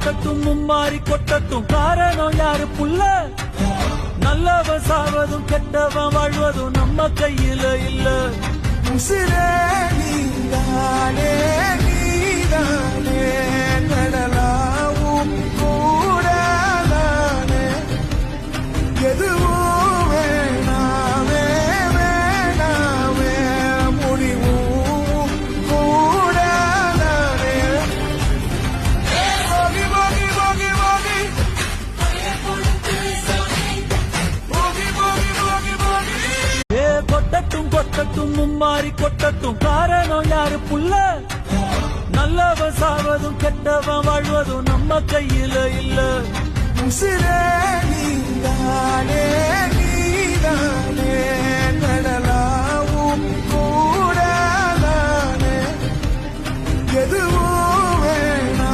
கொட்டட்டும் மும்மாறி கொட்டட்டும் காரணம் யாரு புள்ள நல்லவன் சாவதும் கெட்டவன் வாழ்வதும் நம்ம கையில இல்ல உசிரே நீதானே நீதானே நடலாவும் கூடாதானே எதுவும் வேணாமே வேணாமே முடிவும் கூடாதானே போகி போகி போகி போகி போகி போகி போகி போகி ஏ கொட்டட்டும் கொட்டட்டும் மும்மாறி கொட்டட்டும் காரணம் யாரு புள்ள நல்லவன் சாவதும் கெட்டவன் வாழ்வதும் நம்ம கையில இல்ல உசிரே நீதானே நீதானே